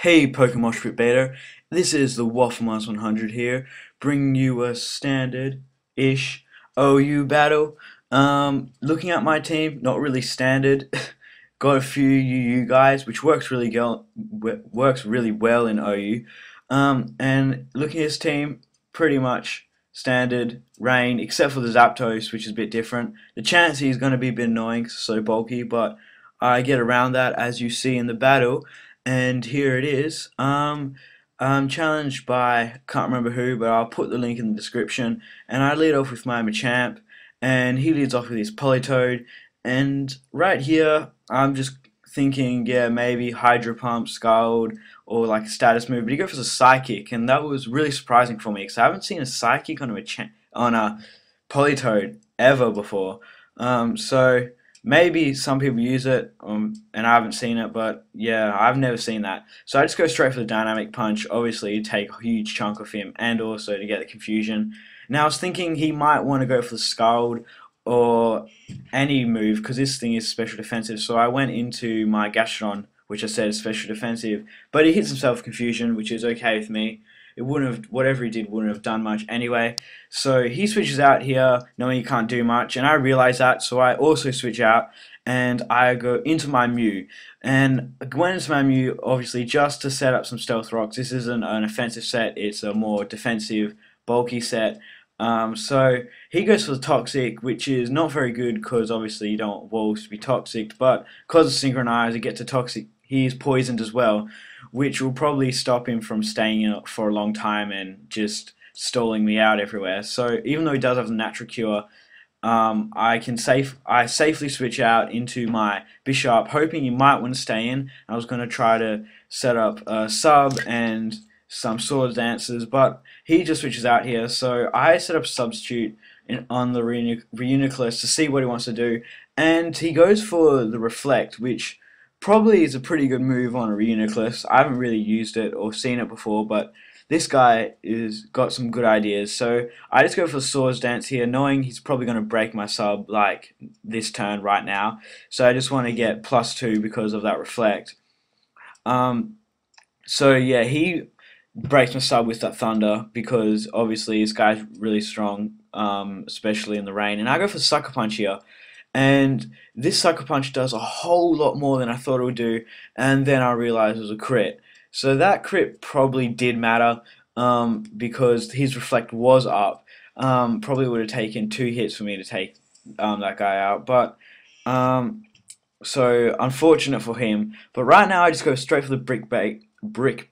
Hey Pokemoshpitbeta, this is the TheWaffleMaster100 here, bringing you a standard-ish OU battle. Looking at my team, not really standard. Got a few UU guys, which works really well in OU. And looking at his team, pretty much standard rain, except for the Zapdos, which is a bit different. The Chansey is going to be a bit annoying, 'cause it's so bulky, but I get around that as you see in the battle. And here it is. I'm challenged by, can't remember who, but I'll put the link in the description. And I lead off with my Machamp, and he leads off with his Politoed. And right here, I'm just thinking, yeah, maybe Hydro Pump, Scald, or like a status move. But he goes for the Psychic, and that was really surprising for me because I haven't seen a Psychic on a Politoed ever before. So maybe some people use it, and I haven't seen it, but yeah, I've never seen that. So I just go straight for the Dynamic Punch. Obviously, take a huge chunk of him, and also to get the confusion. Now, I was thinking he might want to go for the Scald or any move, because this thing is special defensive. So I went into my Gastron, which I said is special defensive, but he hits himself with confusion, which is okay with me. It wouldn't have, whatever he did wouldn't have done much anyway. So he switches out here, knowing he can't do much, and I realize that, so I also switch out, and I go into my Mew. And I went into my Mew, obviously, just to set up some Stealth Rocks. This isn't an offensive set, it's a more defensive, bulky set. So he goes for the Toxic, which is not very good, because obviously you don't want Wolves to be toxic, but because it's synchronized, it gets a Toxic. He is poisoned as well, which will probably stop him from staying in it for a long time and just stalling me out everywhere. So even though he does have the Natural Cure, I safely switch out into my Bishop, hoping he might want to stay in. I was going to try to set up a sub and some Sword Dances, but he just switches out here. So I set up a substitute on the Reuniclus to see what he wants to do, and he goes for the Reflect, which probably is a pretty good move on a Reuniclus. I haven't really used it or seen it before, but this guy is got some good ideas. So I just go for the Swords Dance here, knowing he's probably going to break my sub like this turn right now. So I just want to get +2 because of that Reflect. So yeah, he breaks my sub with that Thunder because obviously this guy's really strong, especially in the rain. And I go for Sucker Punch here. And this Sucker Punch does a whole lot more than I thought it would do, and then I realized it was a crit. So that crit probably did matter, because his Reflect was up. Probably would have taken 2 hits for me to take that guy out, but so unfortunate for him. But right now I just go straight for the Brick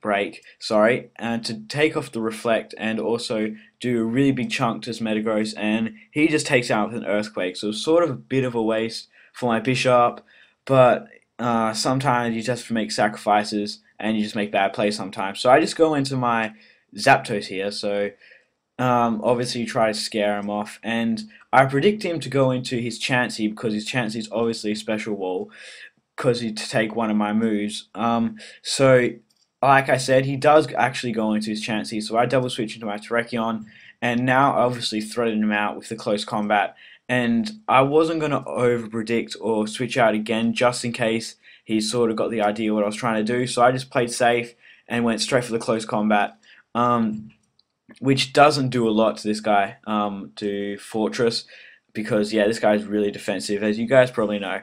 Break, sorry, and to take off the Reflect and also do a really big chunk to his Metagross, and he just takes out with an Earthquake. So it's sort of a bit of a waste for my Bishop, but sometimes you just have to make sacrifices and you just make bad plays sometimes. So I just go into my Zapdos here, so obviously you try to scare him off, and I predict him to go into his Chansey because his Chansey is obviously a special wall because he to take one of my moves. So like I said, he does actually go into his Chansey, so I double switch into my Terrakion, and now I obviously threaten him out with the close combat. And I wasn't going to over predict or switch out again just in case he sort of got the idea what I was trying to do, so I just played safe and went straight for the close combat, which doesn't do a lot to this guy, to Fortress, because yeah, this guy's really defensive, as you guys probably know.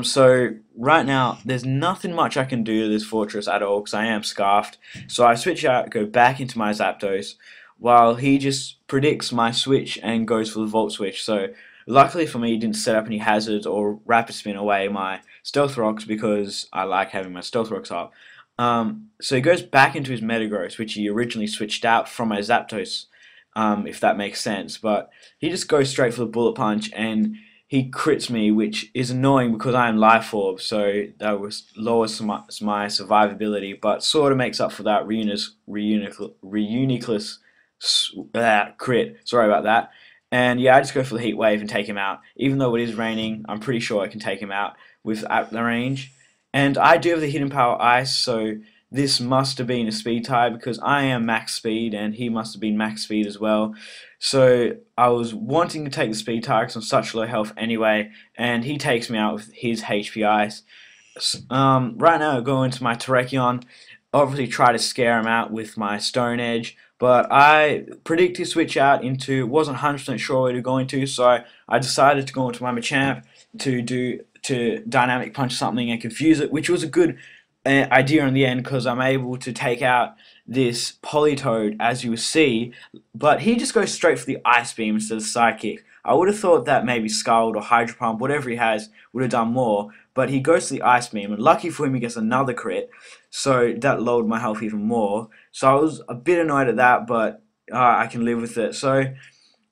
So right now there's nothing much I can do to this Fortress at all because I am scarfed. So I switch out, go back into my Zapdos, while he just predicts my switch and goes for the Volt Switch. So luckily for me, he didn't set up any hazards or Rapid Spin away my Stealth Rocks because I like having my Stealth Rocks up. So he goes back into his Metagross, which he originally switched out from my Zapdos, if that makes sense. But he just goes straight for the Bullet Punch, and he crits me, which is annoying because I am Life Orb, so that lowers my survivability, but sort of makes up for that Reuniclus crit. Sorry about that. And yeah, I just go for the Heat Wave and take him out. Even though it is raining, I'm pretty sure I can take him out with at the range. And I do have the Hidden Power Ice, so this must have been a speed tie because I am max speed and he must have been max speed as well. So I was wanting to take the speed tie because I'm such low health anyway, and he takes me out with his HP Ice. Right now I go into my Terrakion. obviously try to scare him out with my Stone Edge, but I predict to switch out into, wasn't 100% sure where to go into, so I decided to go into my Machamp to Dynamic Punch something and confuse it, which was a good idea in the end because I'm able to take out this Politoed, as you will see, but he just goes straight for the Ice Beam instead of Psychic. I would have thought that maybe Scald or Hydro Pump, whatever he has, would have done more, but he goes to the Ice Beam, and lucky for him he gets another crit, so that lowered my health even more. So I was a bit annoyed at that, but I can live with it. So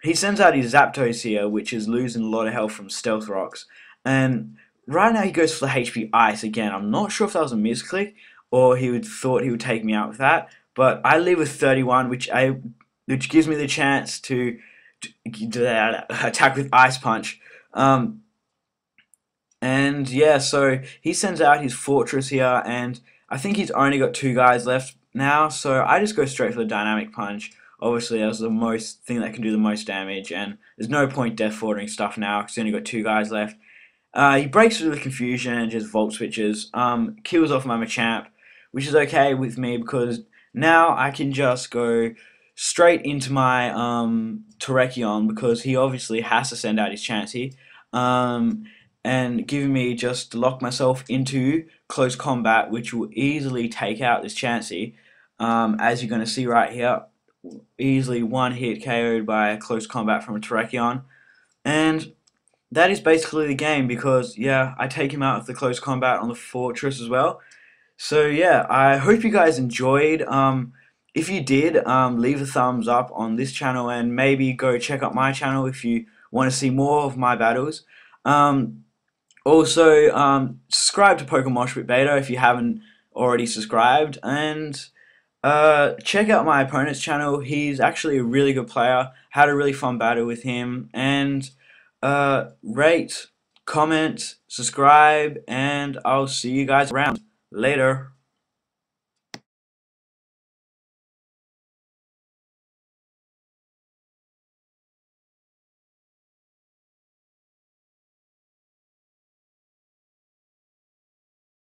he sends out his Zapdos here, which is losing a lot of health from Stealth Rocks, and right now he goes for the HP Ice again. I'm not sure if that was a misclick or thought he would take me out with that, but I leave with 31, which gives me the chance to attack with Ice Punch. And yeah, so he sends out his Fortress here, and I think he's only got 2 guys left now, so I just go straight for the Dynamic Punch. Obviously, that's the most thing that can do the most damage, and there's no point death ordering stuff now because he's only got 2 guys left. He breaks through the confusion and just Volt Switches, kills off my Machamp, which is okay with me because now I can just go straight into my Terrakion because he obviously has to send out his Chansey. And giving me just to lock myself into close combat, which will easily take out this Chansey. As you're going to see right here, easily one hit KO'd by a close combat from a Terrakion. And that is basically the game because, yeah, I take him out of the close combat on the Fortress as well. So, yeah, I hope you guys enjoyed. If you did, leave a thumbs up on this channel and maybe go check out my channel if you want to see more of my battles. Also, subscribe to Pokemoshpitbeta if you haven't already subscribed, and check out my opponent's channel. He's actually a really good player. Had a really fun battle with him, and rate, comment, subscribe, and I'll see you guys around. Later.